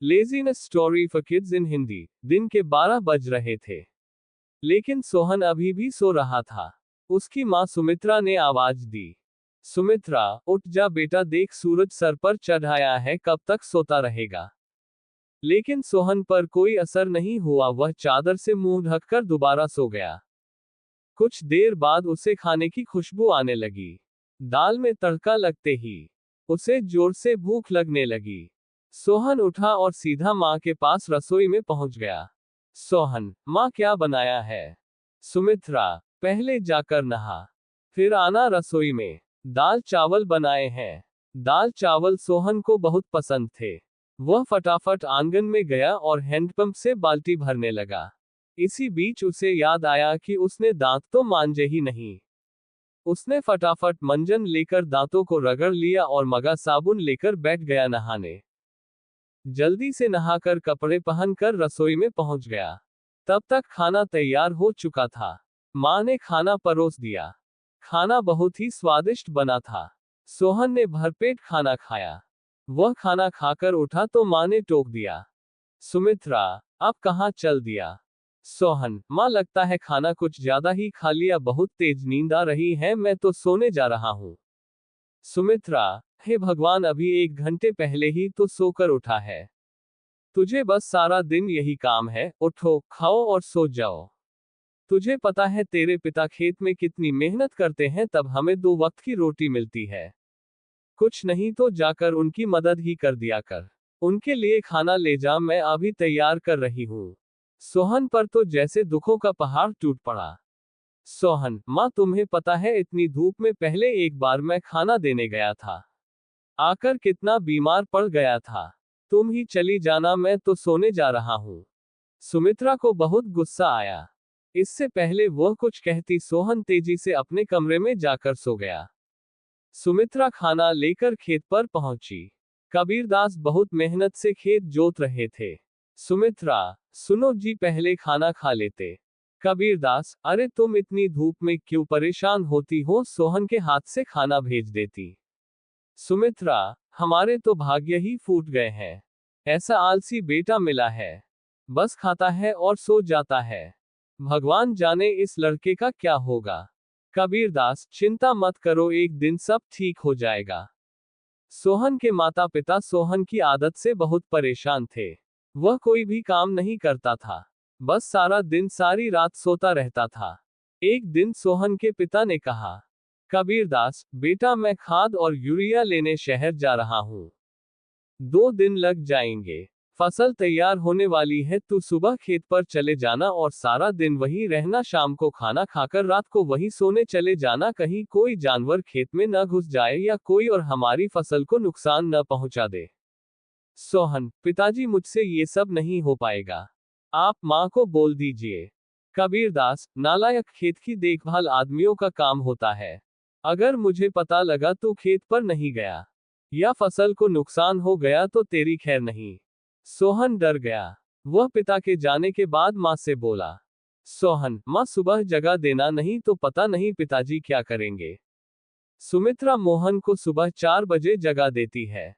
Laziness story for kids in Hindi. दिन के 12 बज रहे थे, लेकिन सोहन अभी भी सो रहा था। उसकी माँ सुमित्रा ने आवाज दी, सुमित्रा, उठ जा बेटा, देख सूरज सर पर चढ़ आया है, कब तक सोता रहेगा। लेकिन सोहन पर कोई असर नहीं हुआ, वह चादर से मुंह ढककर दोबारा सो गया। कुछ देर बाद उसे खाने की खुशबू आने लगी। दाल में तड़का लगते ही उसे जोर से भूख लगने लगी। सोहन उठा और सीधा माँ के पास रसोई में पहुंच गया। सोहन, माँ क्या बनाया है? सुमित्रा, पहले जाकर नहा, फिर आना रसोई में। दाल चावल बनाए हैं। दाल चावल सोहन को बहुत पसंद थे। वह फटाफट आंगन में गया और हैंडपंप से बाल्टी भरने लगा। इसी बीच उसे याद आया कि उसने दांत तो मांजे ही नहीं। उसने फटाफट मंजन लेकर दांतों को रगड़ लिया और मगा साबुन लेकर बैठ गया नहाने। जल्दी से नहाकर कपड़े पहनकर रसोई में पहुंच गया। तब तक खाना तैयार हो चुका था। माँ ने खाना परोस दिया। खाना बहुत ही स्वादिष्ट बना था। सोहन ने भरपेट खाना खाया। वह खाना खाकर उठा तो माँ ने टोक दिया, सुमित्रा, अब कहाँ चल दिया? सोहन, माँ लगता है खाना कुछ ज्यादा ही खा लिया, बहुत तेज नींद आ रही है, मैं तो सोने जा रहा हूँ। सुमित्रा, हे भगवान, अभी 1 घंटे पहले ही तो सोकर उठा है। तुझे बस सारा दिन यही काम है, उठो, खाओ और सो जाओ। तुझे पता है तेरे पिता खेत में कितनी मेहनत करते हैं, तब हमें 2 वक्त की रोटी मिलती है। कुछ नहीं तो जाकर उनकी मदद ही कर दिया कर। उनके लिए खाना ले जा, मैं अभी तैयार कर रही हूँ। सोहन पर तो जैसे दुखों का पहाड़ टूट पड़ा। सोहन, माँ तुम्हें पता है इतनी धूप में पहले एक बार मैं खाना देने गया था, आकर कितना बीमार पड़ गया था। तुम ही चली जाना, मैं तो सोने जा रहा हूँ। सुमित्रा को बहुत गुस्सा आया। इससे पहले वह कुछ कहती, सोहन तेजी से अपने कमरे में जाकर सो गया। सुमित्रा खाना लेकर खेत पर पहुंची। कबीरदास बहुत मेहनत से खेत जोत रहे थे। सुमित्रा, सुनो जी, पहले खाना खा लेते। कबीरदास, अरे तुम इतनी धूप में क्यों परेशान होती हो, सोहन के हाथ से खाना भेज देती। सुमित्रा, हमारे तो भाग्य ही फूट गए हैं। ऐसा आलसी बेटा मिला है, बस खाता है और सो जाता है। भगवान जाने इस लड़के का क्या होगा। कबीरदास, चिंता मत करो, एक दिन सब ठीक हो जाएगा। सोहन के माता पिता सोहन की आदत से बहुत परेशान थे। वह कोई भी काम नहीं करता था, बस सारा दिन सारी रात सोता रहता था। एक दिन सोहन के पिता ने कहा, कबीरदास बेटा, मैं खाद और यूरिया लेने शहर जा रहा हूँ। 2 दिन लग जाएंगे। फसल तैयार होने वाली है, तू सुबह खेत पर चले जाना और सारा दिन वहीं रहना, शाम को खाना खाकर रात को वहीं सोने चले जाना, कहीं कोई जानवर खेत में न घुस जाए या कोई और हमारी फसल को नुकसान न पहुंचा दे। सोहन, पिताजी मुझसे ये सब नहीं हो पाएगा, आप माँ को बोल दीजिए। कबीरदास, नालायक, खेत की देखभाल आदमियों का काम होता है। अगर मुझे पता लगा तू खेत पर नहीं गया या फसल को नुकसान हो गया तो तेरी खैर नहीं। सोहन डर गया। वह पिता के जाने के बाद माँ से बोला, सोहन, माँ सुबह जगा देना, नहीं तो पता नहीं पिताजी क्या करेंगे। सुमित्रा मोहन को सुबह 4 बजे जगा देती है।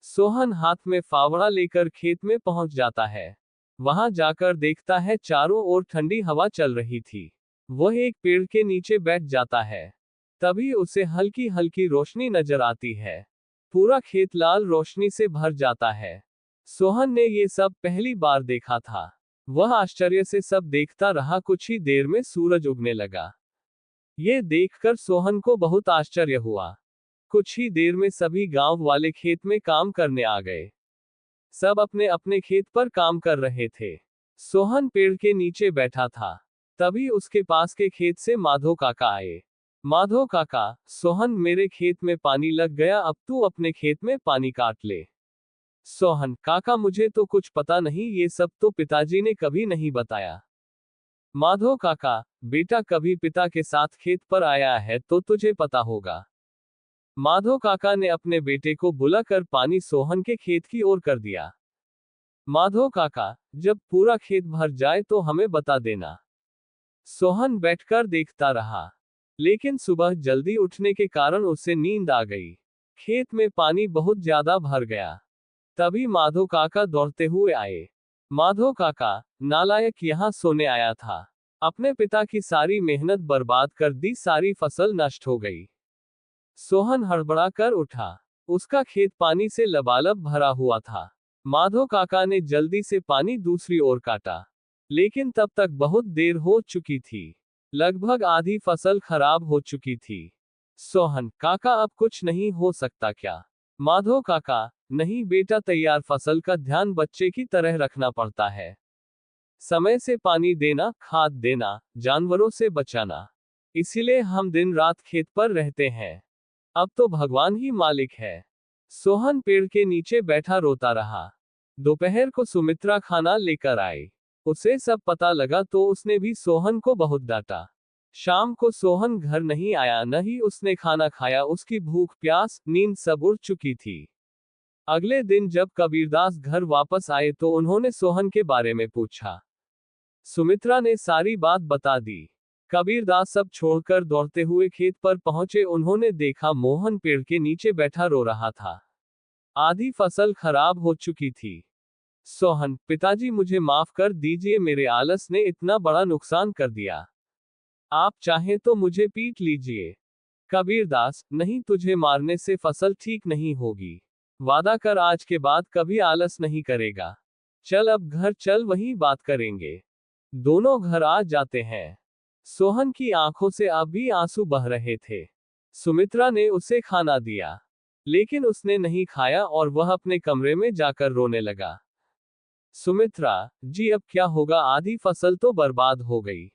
सोहन हाथ में फावड़ा लेकर खेत में पहुंच जाता है। वहां जाकर देखता है चारों ओर ठंडी हवा चल रही थी। वह एक पेड़ के नीचे बैठ जाता है। तभी उसे हल्की हल्की रोशनी नजर आती है। पूरा खेत लाल रोशनी से भर जाता है। सोहन ने ये सब पहली बार देखा था। वह आश्चर्य से सब देखता रहा। कुछ ही देर में सूरज उगने लगा। ये देखकर सोहन को बहुत आश्चर्य हुआ। कुछ ही देर में सभी गांव वाले खेत में काम करने आ गए। सब अपने अपने खेत पर काम कर रहे थे। सोहन पेड़ के नीचे बैठा था। तभी उसके पास के खेत से माधो काका आए। माधो काका, सोहन, मेरे खेत में पानी लग गया, अब तू अपने खेत में पानी काट ले। सोहन, काका मुझे तो कुछ पता नहीं, ये सब तो पिताजी ने कभी नहीं बताया। माधो काका, बेटा कभी पिता के साथ खेत पर आया है तो तुझे पता होगा। माधो काका ने अपने बेटे को बुलाकर पानी सोहन के खेत की ओर कर दिया। माधो काका, जब पूरा खेत भर जाए तो हमें बता देना। सोहन बैठकर देखता रहा, लेकिन सुबह जल्दी उठने के कारण उसे नींद आ गई। खेत में पानी बहुत ज्यादा भर गया। तभी माधो काका दौड़ते हुए आए। माधो काका, नालायक यहाँ सोने आया था। अपने पिता की सारी मेहनत बर्बाद कर दी, सारी फसल नष्ट हो गई। सोहन हड़बड़ा कर उठा। उसका खेत पानी से लबालब भरा हुआ था। माधो काका ने जल्दी से पानी दूसरी ओर काटा, लेकिन तब तक बहुत देर हो चुकी थी। लगभग आधी फसल खराब हो चुकी थी। सोहन, काका अब कुछ नहीं हो सकता क्या? माधो काका, नहीं बेटा, तैयार फसल का ध्यान बच्चे की तरह रखना पड़ता है। समय से पानी देना, खाद देना, जानवरों से बचाना। इसीलिए हम दिन रात खेत पर रहते हैं। अब तो भगवान ही मालिक है। सोहन पेड़ के नीचे बैठा रोता रहा। दोपहर को सुमित्रा खाना लेकर आई। उसे सब पता लगा तो उसने भी सोहन को बहुत डांटा। शाम को सोहन घर नहीं आया, न ही उसने खाना खाया। उसकी भूख, प्यास, नींद सब उड़ चुकी थी। अगले दिन जब कबीरदास घर वापस आए तो उन्होंने सोहन के बारे में पूछा। सुमित्रा ने सारी बात बता दी। कबीरदास सब छोड़कर दौड़ते हुए खेत पर पहुंचे। उन्होंने देखा मोहन पेड़ के नीचे बैठा रो रहा था। आधी फसल खराब हो चुकी थी। सोहन, पिताजी मुझे माफ कर दीजिए, मेरे आलस ने इतना बड़ा नुकसान कर दिया। आप चाहें तो मुझे पीट लीजिए। कबीरदास, नहीं, तुझे मारने से फसल ठीक नहीं होगी। वादा कर आज के बाद कभी आलस नहीं करेगा। चल अब घर चल, वहीं बात करेंगे। दोनों घर आ जाते हैं। सोहन की आंखों से अब भी आंसू बह रहे थे। सुमित्रा ने उसे खाना दिया, लेकिन उसने नहीं खाया और वह अपने कमरे में जाकर रोने लगा। सुमित्रा जी, अब क्या होगा? आधी फसल तो बर्बाद हो गई।